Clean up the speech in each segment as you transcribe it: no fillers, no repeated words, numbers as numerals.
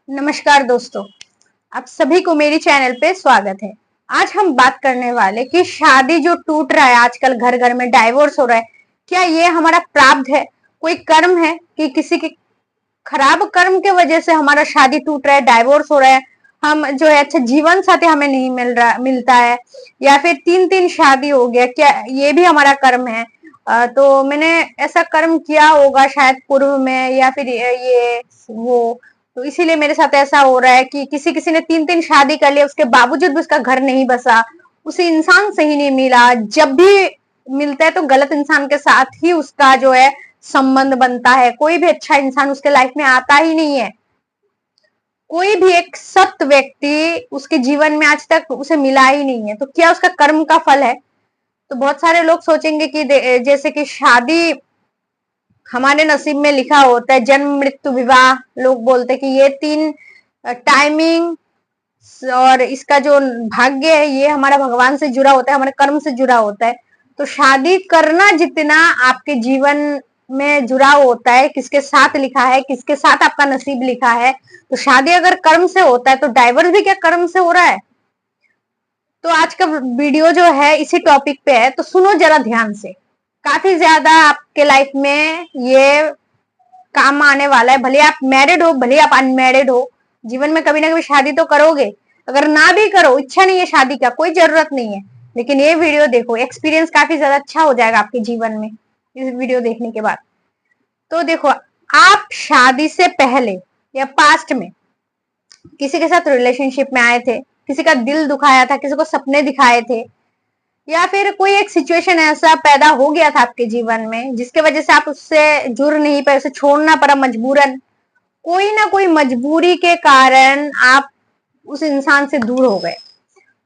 नमस्कार दोस्तों, आप सभी को मेरी चैनल पे स्वागत है। आज हम बात करने वाले कि शादी जो टूट रहा है आजकल, घर घर में डाइवोर्स हो रहा है, क्या ये हमारा प्रारब्ध है, कोई कर्म है कि किसी के खराब कर्म के वजह से हमारा शादी टूट रहा है, डाइवोर्स हो रहा है, हम जो है अच्छा जीवन साथी हमें नहीं मिलता है, या फिर 3-3 शादी हो गया, क्या ये भी हमारा कर्म है? तो मैंने ऐसा कर्म किया होगा शायद पूर्व में, या फिर ये वो, तो इसीलिए मेरे साथ ऐसा हो रहा है कि किसी किसी ने 3-3 शादी कर लिया, उसके बावजूद भी उसका घर नहीं बसा, उसे इंसान सही नहीं मिला। जब भी मिलता है तो गलत इंसान के साथ ही उसका जो है संबंध बनता है, कोई भी अच्छा इंसान उसके लाइफ में आता ही नहीं है। कोई भी एक सत व्यक्ति उसके जीवन में आज तक उसे मिला ही नहीं है, तो क्या उसका कर्म का फल है? तो बहुत सारे लोग सोचेंगे कि जैसे कि शादी हमारे नसीब में लिखा होता है, जन्म मृत्यु विवाह, लोग बोलते हैं कि ये 3 टाइमिंग और इसका जो भाग्य है ये हमारा भगवान से जुड़ा होता है, हमारे कर्म से जुड़ा होता है। तो शादी करना जितना आपके जीवन में जुड़ा होता है, किसके साथ लिखा है, किसके साथ आपका नसीब लिखा है, तो शादी अगर कर्म से होता है तो डाइवर्स भी क्या कर्म से हो रहा है? तो आज का वीडियो जो है इसी टॉपिक पे है, तो सुनो जरा ध्यान से। काफी ज्यादा आपके लाइफ में ये काम आने वाला है। भले आप मैरिड हो, भले आप अनमैरिड हो, जीवन में कभी ना कभी शादी तो करोगे। अगर ना भी करो, इच्छा नहीं है शादी का, कोई जरूरत नहीं है, लेकिन ये वीडियो देखो, एक्सपीरियंस काफी ज्यादा अच्छा हो जाएगा आपके जीवन में इस वीडियो देखने के बाद। तो देखो, आप शादी से पहले या पास्ट में किसी के साथ रिलेशनशिप में आए थे, किसी का दिल दुखाया था, किसी को सपने दिखाए थे, या फिर कोई एक सिचुएशन ऐसा पैदा हो गया था आपके जीवन में जिसके वजह से आप उससे जुड़ नहीं पाए, उसे छोड़ना पड़ा मजबूरन। कोई ना कोई मजबूरी के कारण आप उस इंसान से दूर हो गए,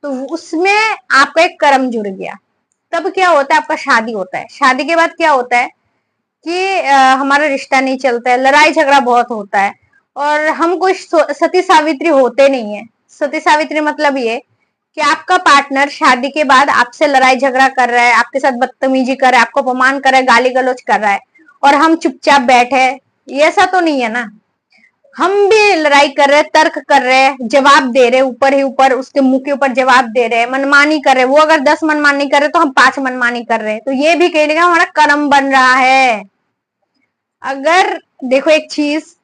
तो उसमें आपका एक कर्म जुड़ गया। तब क्या होता है, आपका शादी होता है। शादी के बाद क्या होता है कि हमारा रिश्ता नहीं चलता है, लड़ाई झगड़ा बहुत होता है, और हम कोई सती सावित्री होते नहीं है। सती सावित्री मतलब ये कि आपका पार्टनर शादी के बाद आपसे लड़ाई झगड़ा कर रहा है, आपके साथ बदतमीजी कर रहा है, आपको अपमान कर रहा है, गाली गलौज कर रहा है, और हम चुपचाप बैठे, ये ऐसा तो नहीं है ना। हम भी लड़ाई कर रहे हैं, तर्क कर रहे हैं, जवाब दे रहे, ऊपर ही ऊपर उसके मुंह के ऊपर जवाब दे रहे हैं, मनमानी कर रहे हैं। वो अगर 10 मनमानी कर रहे तो हम 5 मनमानी कर रहे हैं, तो ये भी कहीं ना कहीं हमारा कर्म बन रहा है। अगर देखो एक चीज,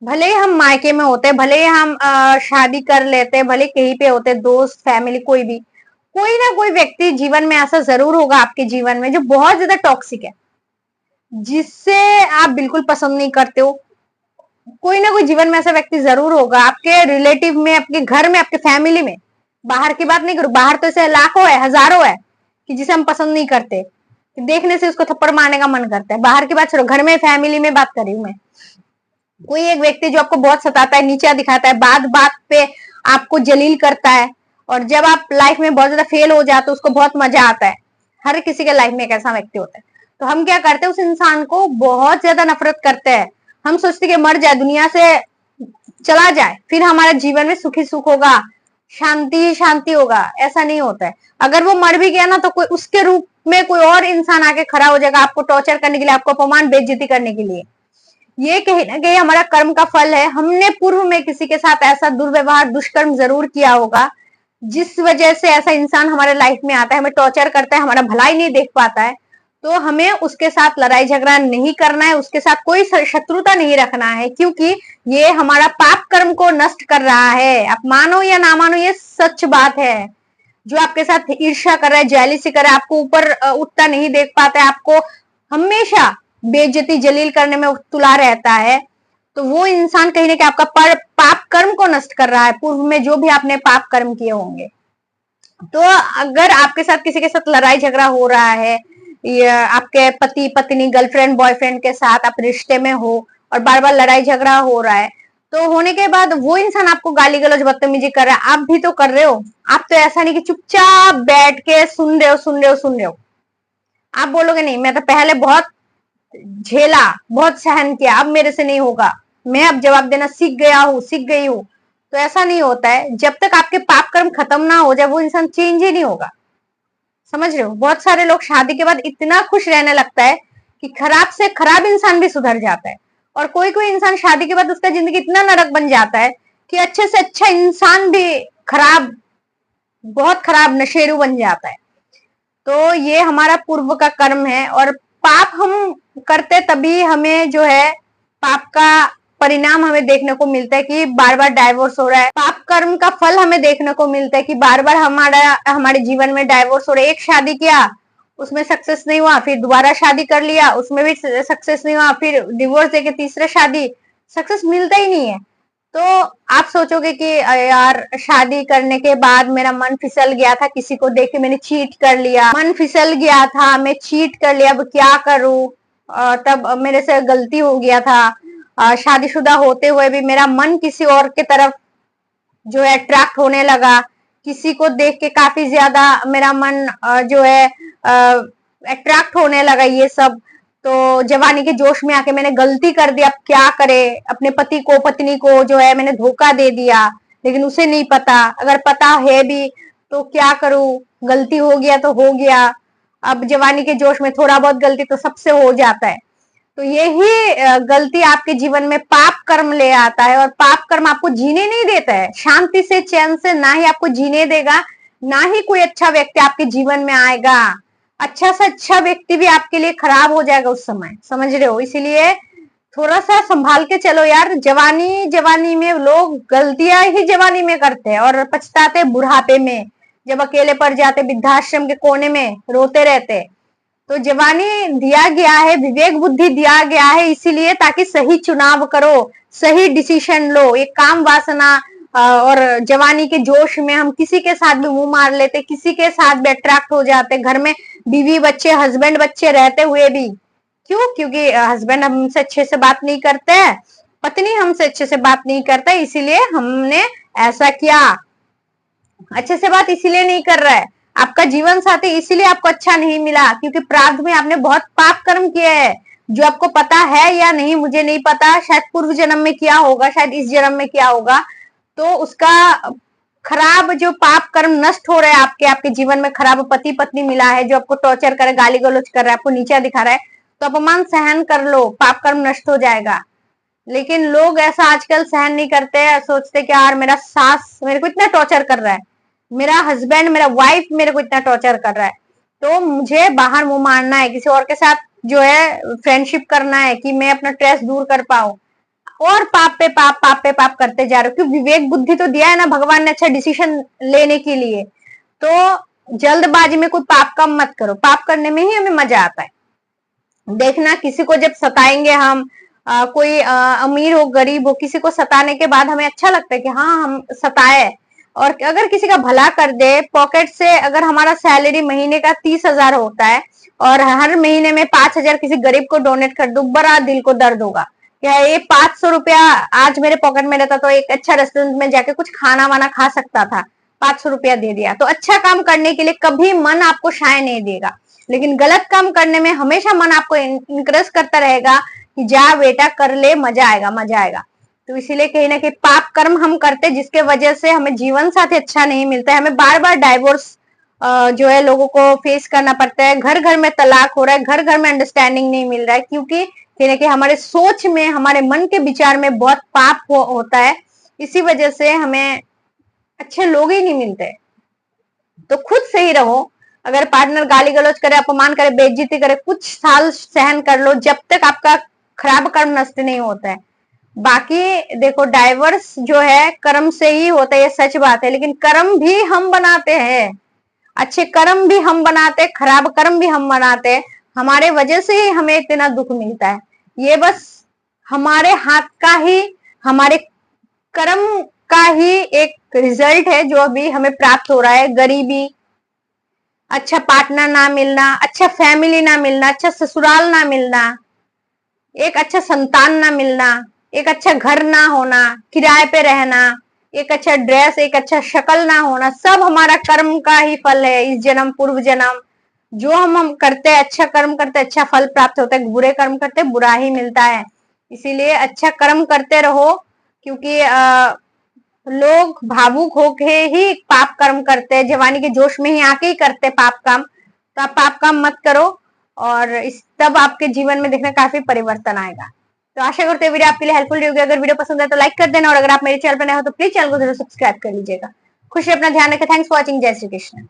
भले ही हम मायके में होते, भले ही हम शादी कर लेते, भले कहीं पे होते, दोस्त फैमिली कोई ना कोई व्यक्ति जीवन में ऐसा जरूर होगा आपके जीवन में जो बहुत ज्यादा टॉक्सिक है, जिससे आप बिल्कुल पसंद नहीं करते हो। कोई ना कोई जीवन में ऐसा व्यक्ति जरूर होगा, आपके रिलेटिव में, आपके घर में, आपके फैमिली में। बाहर की बात नहीं करूं, बाहर तो ऐसे लाखों है, हजारों है कि जिसे हम पसंद नहीं करते, देखने से उसको थप्पड़ मारने का मन करता है। बाहर की बात छोड़ो, घर में फैमिली में बात कर रही हूं मैं। कोई एक व्यक्ति जो आपको बहुत सताता है, नीचा दिखाता है, बात बात पे आपको जलील करता है, और जब आप लाइफ में बहुत ज्यादा फेल हो जाते हो उसको बहुत मजा आता है। हर किसी के लाइफ में एक ऐसा व्यक्ति होता है। तो हम क्या करते हैं, उस इंसान को बहुत ज्यादा नफरत करते हैं। हम सोचते कि मर जाए, दुनिया से चला जाए, फिर हमारा जीवन में सुखी सुख होगा, शांति ही शांति होगा। ऐसा नहीं होता है। अगर वो मर भी गया ना, तो कोई उसके रूप में कोई और इंसान आके खड़ा हो जाएगा, आपको टॉर्चर करने के लिए, आपको अपमान बेइज्जती करने के लिए। ये कहीं ना कहीं हमारा कर्म का फल है। हमने पूर्व में किसी के साथ ऐसा दुर्व्यवहार, दुष्कर्म जरूर किया होगा, जिस वजह से ऐसा इंसान हमारे लाइफ में आता है, हमें टॉर्चर करता है, हमारा भलाई नहीं देख पाता है। तो हमें उसके साथ लड़ाई झगड़ा नहीं करना है, उसके साथ कोई शत्रुता नहीं रखना है, क्योंकि ये हमारा पाप कर्म को नष्ट कर रहा है। आप मानो या ना मानो, ये सच बात है। जो आपके साथ ईर्ष्या कर रहा है, जेलिसी कर रहा है, आपको ऊपर उठता नहीं देख पाता है, आपको हमेशा बेइज्जती जलील करने में तुला रहता है, तो वो इंसान कहीं ना कहीं आपका पाप कर्म को नष्ट कर रहा है, पूर्व में जो भी आपने पाप कर्म किए होंगे। तो अगर आपके साथ किसी के साथ लड़ाई झगड़ा हो रहा है, या आपके पति पत्नी, गर्लफ्रेंड बॉयफ्रेंड के साथ आप रिश्ते में हो और बार बार लड़ाई झगड़ा हो रहा है, तो होने के बाद वो इंसान आपको गाली गलौज बदतमीजी कर रहा है, आप भी तो कर रहे हो। आप तो ऐसा नहीं कि चुपचाप बैठ के सुन रहे हो। आप बोलोगे नहीं, मैं तो पहले बहुत झेला, बहुत सहन किया, अब मेरे से नहीं होगा, मैं अब जवाब देना सीख गई हूं। तो ऐसा नहीं होता है। जब तक आपके पाप कर्म खत्म ना हो जाए, वो इंसान चेंज ही नहीं होगा। समझ रहे हो? बहुत सारे लोग शादी के बाद इतना खुश रहने लगता है कि खराब से खराब इंसान भी सुधर जाता है, और कोई कोई इंसान शादी के बाद उसका जिंदगी इतना नरक बन जाता है कि अच्छे से अच्छा इंसान भी खराब, बहुत खराब नशेरू बन जाता है। तो ये हमारा पूर्व का कर्म है, और पाप हम करते तभी हमें जो है पाप का परिणाम हमें देखने को मिलता है कि बार बार डाइवोर्स हो रहा है। पाप कर्म का फल हमें देखने को मिलता है कि बार बार हमारे जीवन में डाइवोर्स हो रहा है। एक शादी किया, उसमें सक्सेस नहीं हुआ, फिर दोबारा शादी कर लिया, उसमें भी सक्सेस नहीं हुआ, फिर डिवोर्स देके तीसरा शादी, सक्सेस मिलता ही नहीं है। तो आप सोचोगे कि यार शादी करने के बाद मेरा मन फिसल गया था, किसी को देख के मैंने चीट कर लिया, मन फिसल गया था, मैं चीट कर लिया, अब क्या करूं, तब मेरे से गलती हो गया था। शादीशुदा होते हुए भी मेरा मन किसी और के तरफ जो है अट्रैक्ट होने लगा, किसी को देख के काफी ज्यादा मेरा मन जो है अट्रैक्ट होने लगा, ये सब। तो जवानी के जोश में आके मैंने गलती कर दी, अब क्या करे, अपने पति को पत्नी को जो है मैंने धोखा दे दिया, लेकिन उसे नहीं पता, अगर पता है भी तो क्या करूं, गलती हो गया तो हो गया। अब जवानी के जोश में थोड़ा बहुत गलती तो सबसे हो जाता है। तो यही गलती आपके जीवन में पाप कर्म ले आता है, और पाप कर्म आपको जीने नहीं देता है शांति से, चैन से, ना ही आपको जीने देगा, ना ही कोई अच्छा व्यक्ति आपके जीवन में आएगा। अच्छा से अच्छा व्यक्ति भी आपके लिए खराब हो जाएगा उस समय, समझ रहे हो। इसीलिए थोड़ा सा संभाल के चलो यार। जवानी में लोग गलतियां ही जवानी में करते हैं और पछताते बुढ़ापे में, जब अकेले पड़ जाते वृद्धाश्रम के कोने में रोते रहते। तो जवानी दिया गया है, विवेक बुद्धि दिया गया है इसीलिए, ताकि सही चुनाव करो, सही डिसीजन लो। एक काम वासना और जवानी के जोश में हम किसी के साथ भी मुंह मार लेते, किसी के साथ भी अट्रैक्ट हो जाते, घर में बीवी बच्चे हस्बैंड बच्चे रहते हुए भी। क्यों? क्योंकि हस्बैंड हमसे अच्छे से बात नहीं करते हैं, पत्नी हमसे अच्छे से बात नहीं करता, इसीलिए हमने ऐसा किया। अच्छे से बात इसीलिए नहीं कर रहा है आपका जीवन साथी, इसीलिए आपको अच्छा नहीं मिला, क्योंकि प्रारब्ध में आपने बहुत पाप कर्म किए हैं, जो आपको पता है या नहीं मुझे नहीं पता, शायद पूर्व जन्म में किया होगा, शायद इस जन्म में किया होगा। तो उसका खराब जो पाप कर्म नष्ट हो रहा है आपके जीवन में। खराब पति पत्नी मिला है जो आपको टॉर्चर करे, गाली गलौज कर रहा है, आपको नीचा दिखा रहा है, तो अपमान सहन कर लो, पाप कर्म नष्ट हो जाएगा। लेकिन लोग ऐसा आजकल सहन नहीं करते, सोचते कि यार मेरा सास मेरे को इतना टॉर्चर कर रहा है, मेरा हस्बैंड मेरा वाइफ मेरे को इतना टॉर्चर कर रहा है, तो मुझे बाहर मुंह मारना है, किसी और के साथ जो है फ्रेंडशिप करना है कि मैं अपना स्ट्रेस दूर कर पाऊं। और पाप पे पाप करते जा रहे हो। क्यों? विवेक बुद्धि तो दिया है ना भगवान ने अच्छा डिसीजन लेने के लिए। तो जल्दबाजी में कोई पाप काम मत करो, पाप करने में ही हमें मजा आता है। देखना किसी को जब सताएंगे हम, कोई अमीर हो गरीब हो, किसी को सताने के बाद हमें अच्छा लगता है कि हाँ हम सताए। और अगर किसी का भला कर दे, पॉकेट से अगर हमारा सैलरी महीने का 30,000 होता है और हर महीने में 5,000 किसी गरीब को डोनेट कर दो, बड़ा दिल को दर्द होगा। क्या ये 500 रुपया आज मेरे पॉकेट में रहता तो एक अच्छा रेस्टोरेंट में जाके कुछ खाना वाना खा सकता था, 500 रुपया दे दिया। तो अच्छा काम करने के लिए कभी मन आपको शाय नहीं देगा, लेकिन गलत काम करने में हमेशा मन आपको इंकरेज करता रहेगा कि जा बेटा कर ले, मजा आएगा मजा आएगा। तो इसीलिए कहीं ना कहीं पाप कर्म हम करते, जिसके वजह से हमें जीवन साथी अच्छा नहीं मिलता है, हमें बार बार डाइवोर्स जो है लोगों को फेस करना पड़ता है, घर घर में तलाक हो रहा है, घर घर में अंडरस्टैंडिंग नहीं मिल रहा है, क्योंकि कहीं ना कहीं हमारे सोच में, हमारे मन के विचार में बहुत पाप होता है। इसी वजह से हमें अच्छे लोग ही नहीं मिलते। तो खुद सही रहो। अगर पार्टनर गाली गलौज करे, अपमान करे, बेइज्जती करे, कुछ साल सहन कर लो, जब तक आपका खराब कर्म नष्ट नहीं होता है। बाकी देखो डाइवर्स जो है कर्म से ही होता है, ये सच बात है, लेकिन कर्म भी हम बनाते हैं, अच्छे कर्म भी हम बनाते हैं, खराब कर्म भी हम बनाते हैं। हमारे वजह से ही हमें इतना दुख मिलता है। ये बस हमारे हाथ का ही, हमारे कर्म का ही एक रिजल्ट है जो अभी हमें प्राप्त हो रहा है। गरीबी, अच्छा पार्टनर ना मिलना, अच्छा फैमिली ना मिलना, अच्छा ससुराल ना मिलना, एक अच्छा संतान ना मिलना, एक अच्छा घर ना होना, किराए पे रहना, एक अच्छा ड्रेस, एक अच्छा शक्ल ना होना, सब हमारा कर्म का ही फल है। इस जन्म पूर्व जन्म जो हम करते हैं, अच्छा कर्म करते अच्छा फल प्राप्त होता है, बुरे कर्म करते बुरा ही मिलता है। इसीलिए अच्छा कर्म करते रहो, क्योंकि लोग भावुक होके ही पाप कर्म करते हैं, जवानी के जोश में ही आके ही करते पाप काम। तो आप पाप काम मत करो, और इस तब आपके जीवन में देखना काफी परिवर्तन आएगा। तो आशा करते हैं वीडियो आपके लिए हेल्पफुल होगी। अगर वीडियो पसंद है तो लाइक कर देना, और अगर आप मेरे चैनल पर नए हो तो प्लीज चैनल को जरूर सब्सक्राइब कर लीजिएगा। खुश अपना ध्यान रखें। Thanks for watching. जय श्री कृष्ण।